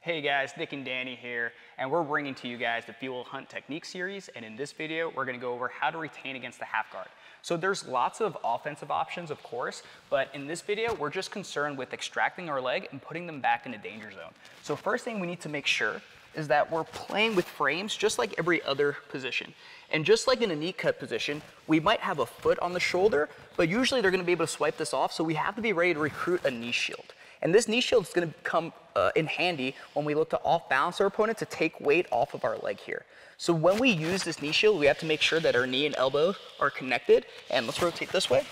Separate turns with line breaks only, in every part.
Hey guys, Nick and Danny here, and we're bringing to you guys the Fuel Hunt Technique series, and in this video, we're gonna go over how to retain against the half guard. So there's lots of offensive options, of course, but in this video, we're just concerned with extracting our leg and putting them back in a danger zone. So first thing we need to make sure is that we're playing with frames just like every other position. And just like in a knee cut position, we might have a foot on the shoulder, but usually they're gonna be able to swipe this off, so we have to be ready to recruit a knee shield. And this knee shield is going to come in handy when we look to off-balance our opponent to take weight off of our leg here. So when we use this knee shield, we have to make sure that our knee and elbow are connected. And let's rotate this way.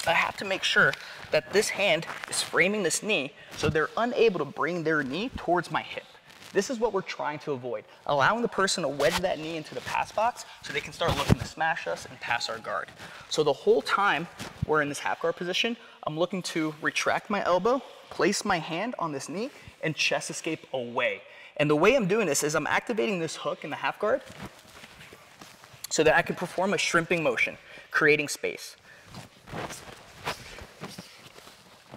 I have to make sure that this hand is framing this knee so they're unable to bring their knee towards my hip. This is what we're trying to avoid, allowing the person to wedge that knee into the pass box so they can start looking to smash us and pass our guard. So the whole time we're in this half guard position, I'm looking to retract my elbow, place my hand on this knee, and chest escape away. And the way I'm doing this is I'm activating this hook in the half guard so that I can perform a shrimping motion, creating space.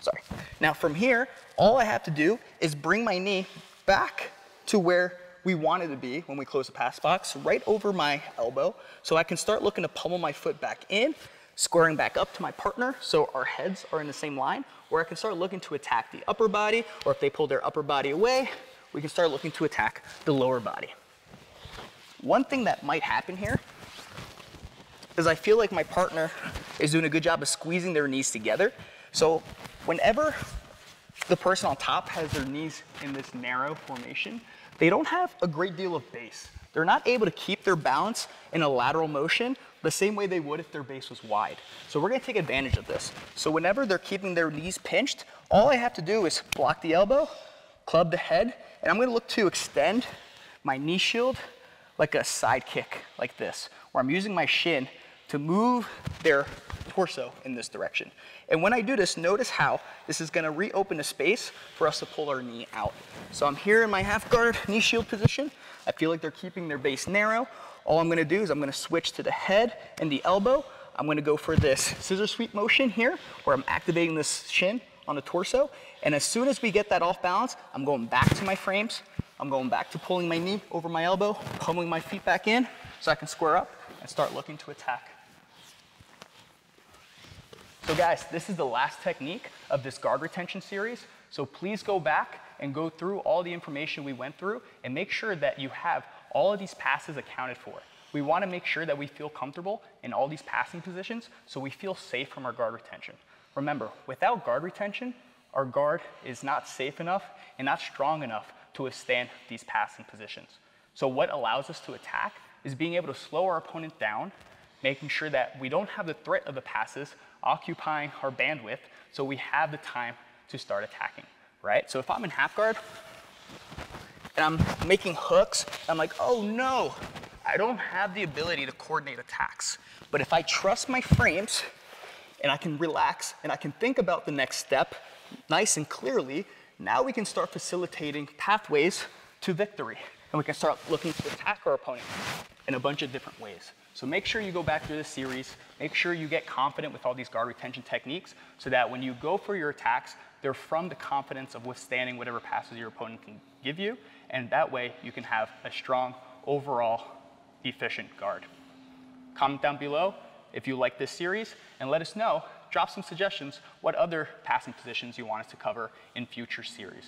Sorry. Now from here, all I have to do is bring my knee back to where we want it to be when we close the pass box, right over my elbow, so I can start looking to pummel my foot back in, squaring back up to my partner so our heads are in the same line, or I can start looking to attack the upper body, or if they pull their upper body away, we can start looking to attack the lower body. One thing that might happen here is I feel like my partner is doing a good job of squeezing their knees together. So whenever the person on top has their knees in this narrow formation, they don't have a great deal of base. They're not able to keep their balance in a lateral motion the same way they would if their base was wide. So we're gonna take advantage of this. So whenever they're keeping their knees pinched, all I have to do is block the elbow, club the head, and I'm gonna look to extend my knee shield like a side kick like this, where I'm using my shin to move their torso in this direction. And when I do this, notice how this is gonna reopen a space for us to pull our knee out. So I'm here in my half guard knee shield position. I feel like they're keeping their base narrow. All I'm gonna do is I'm gonna switch to the head and the elbow. I'm gonna go for this scissor sweep motion here, where I'm activating this shin on the torso. And as soon as we get that off balance, I'm going back to my frames. I'm going back to pulling my knee over my elbow, pummeling my feet back in so I can square up and start looking to attack. So guys, this is the last technique of this guard retention series. So please go back and go through all the information we went through and make sure that you have all of these passes accounted for. We want to make sure that we feel comfortable in all these passing positions so we feel safe from our guard retention. Remember, without guard retention, our guard is not safe enough and not strong enough to withstand these passing positions. So what allows us to attack is being able to slow our opponent down, making sure that we don't have the threat of the passes occupying our bandwidth so we have the time to start attacking, right? So if I'm in half guard and I'm making hooks, I'm like, oh no, I don't have the ability to coordinate attacks. But if I trust my frames and I can relax and I can think about the next step nice and clearly, now we can start facilitating pathways to victory. And we can start looking to attack our opponent in a bunch of different ways. So make sure you go back through this series, make sure you get confident with all these guard retention techniques so that when you go for your attacks, they're from the confidence of withstanding whatever passes your opponent can give you, and that way you can have a strong, overall, efficient guard. Comment down below if you like this series, and let us know, drop some suggestions, what other passing positions you want us to cover in future series.